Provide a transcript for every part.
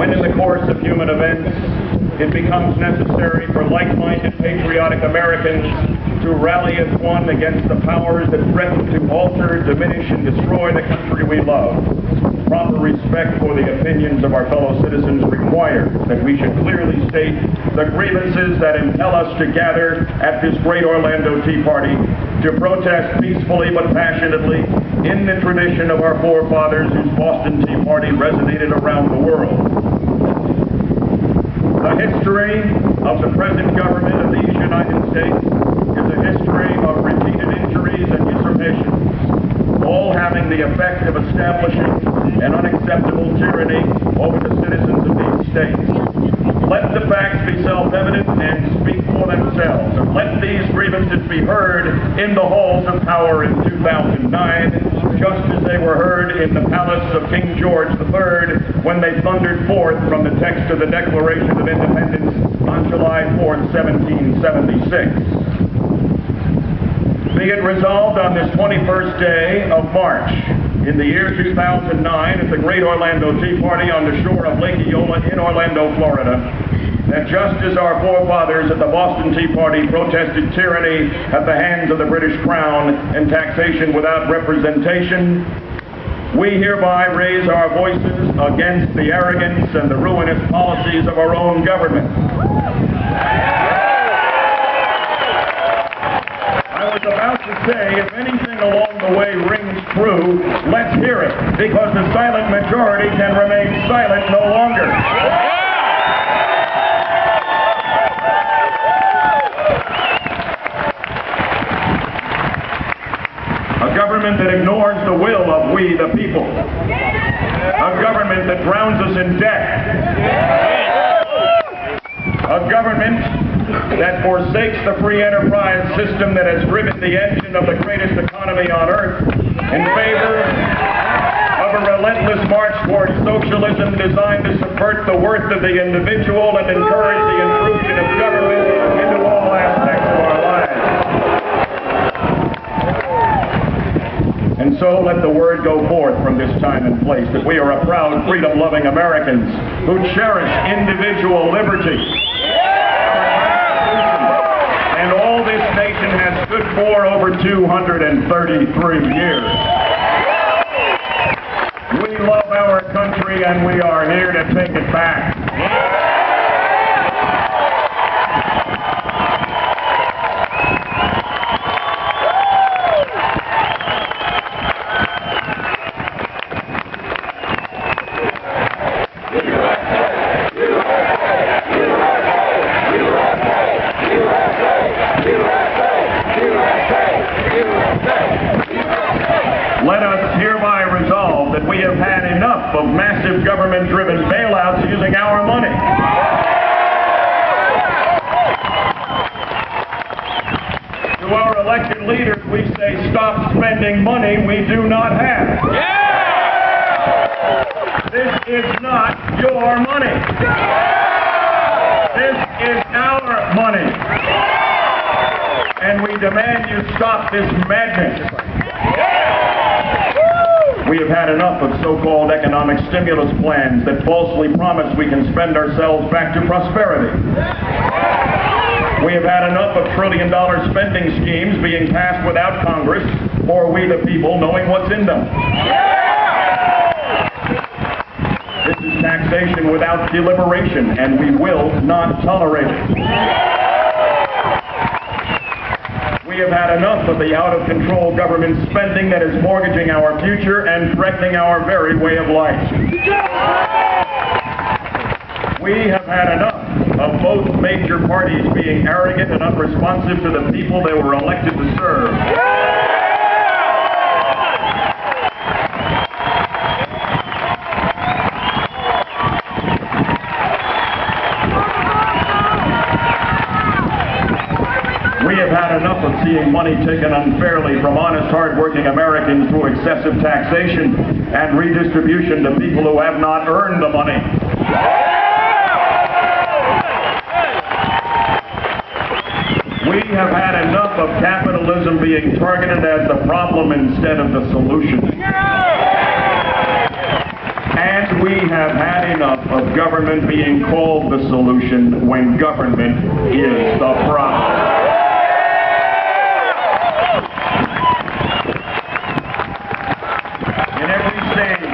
when in the course of human events it becomes necessary for like-minded patriotic Americans to rally as one against the powers that threaten to alter, diminish, and destroy the country we love. Proper respect for the opinions of our fellow citizens requires that we should clearly state the grievances that impel us to gather at this great Orlando Tea Party to protest peacefully but passionately in the tradition of our forefathers whose Boston Tea Party resonated around the world. The history of the present government of these United States is a history of repeated injuries and usurpations, all having the effect of establishing an unacceptable tyranny over the citizens of these states. Let the facts be self-evident and speak for themselves, and let these grievances be heard in the halls of power in 2009, just as they were heard in the palace of King George III when they thundered forth from the text of the Declaration of Independence on July 4th, 1776. Be it resolved on this 21st day of March in the year 2009 at the Great Orlando Tea Party on the shore of Lake Eola in Orlando, Florida, that just as our forefathers at the Boston Tea Party protested tyranny at the hands of the British Crown and taxation without representation, we hereby raise our voices against the arrogance and the ruinous policies of our own government. I was about to say, if anything along the way rings true, let's hear it, because the silent majority can remain silent no longer. A government that ignores the will of we, the people. A government that drowns us in debt. A government that forsakes the free enterprise system that has driven the engine of the greatest economy on earth in favor of a relentless march towards socialism designed to subvert the worth of the individual and encourage the intrusion of government into all aspects of our lives. And so let the word go forth from this time and place that we are a proud, freedom-loving Americans who cherish individual liberty. And all this nation has stood for over 233 years. We love our country and we are here to take it back. Let us hereby resolve that we have had enough of massive government-driven bailouts using our money. To our elected leaders, we say, stop spending money we do not have. This is not your money. This is our money. And we demand you stop this madness. We have had enough of so-called economic stimulus plans that falsely promise we can spend ourselves back to prosperity. We have had enough of trillion-dollar spending schemes being passed without Congress, or we the people knowing what's in them. This is taxation without deliberation, and we will not tolerate it. We have had enough of the out-of-control government spending that is mortgaging our future and threatening our very way of life. We have had enough of both major parties being arrogant and unresponsive to the people they were elected to serve. We have had enough of seeing money taken unfairly from honest, hard-working Americans through excessive taxation and redistribution to people who have not earned the money. We have had enough of capitalism being targeted as the problem instead of the solution. And we have had enough of government being called the solution when government is the problem. In every stage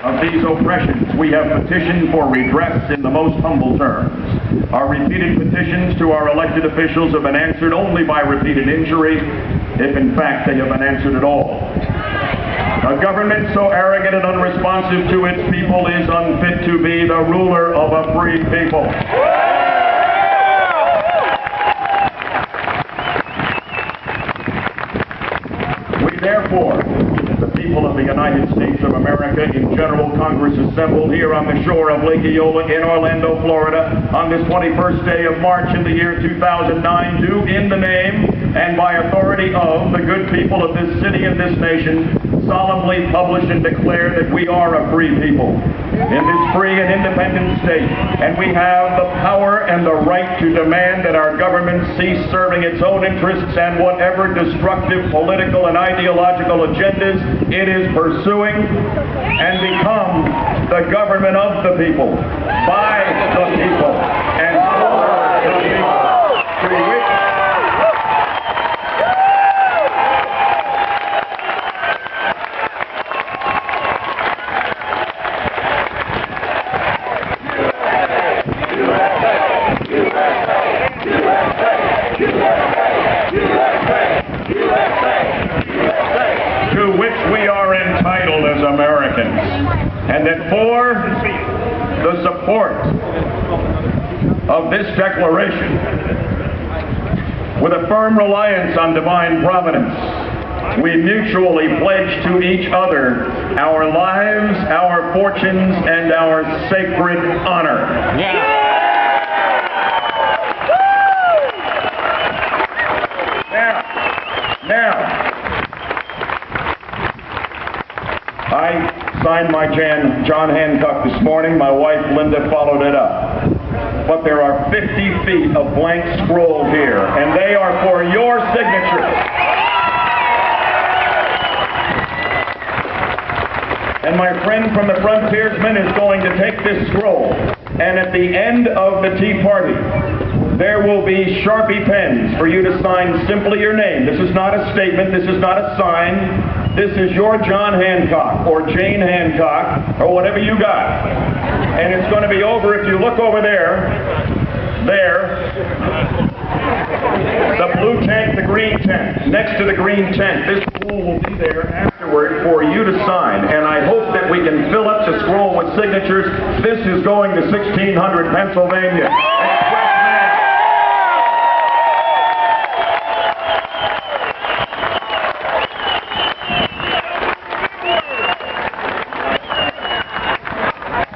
of these oppressions, we have petitioned for redress in the most humble terms. Our repeated petitions to our elected officials have been answered only by repeated injury, if in fact they have been answered at all. A government so arrogant and unresponsive to its people is unfit to be the ruler of a free people. We therefore, the people of the United States of America, in General Congress assembled here on the shore of Lake Eola in Orlando, Florida, on this 21st day of March in the year 2009, do in the name and by authority of the good people of this city and this nation solemnly publish and declare that we are a free people in this free and independent state, and we have the power and the right to demand that our government cease serving its own interests and whatever destructive political and ideological agendas it is pursuing, and become the government of the people, by the people, and for the people, to which we are entitled as Americans, and that for the support of this declaration, with a firm reliance on divine providence, we mutually pledge to each other our lives, our fortunes, and our sacred honor. Now, I signed my John Hancock this morning. My wife, Linda, followed it up. But there are 50 feet of blank scroll here, and they are for your signature. And my friend from the frontiersman is going to take this scroll, and at the end of the tea party, there will be Sharpie pens for you to sign simply your name. This is not a statement. This is not a sign. This is your John Hancock or Jane Hancock or whatever you got. And it's going to be over, if you look over there, the blue tent, the green tent. Next to the green tent, this scroll will be there afterward for you to sign. And I hope that we can fill up the scroll with signatures. This is going to 1600 Pennsylvania.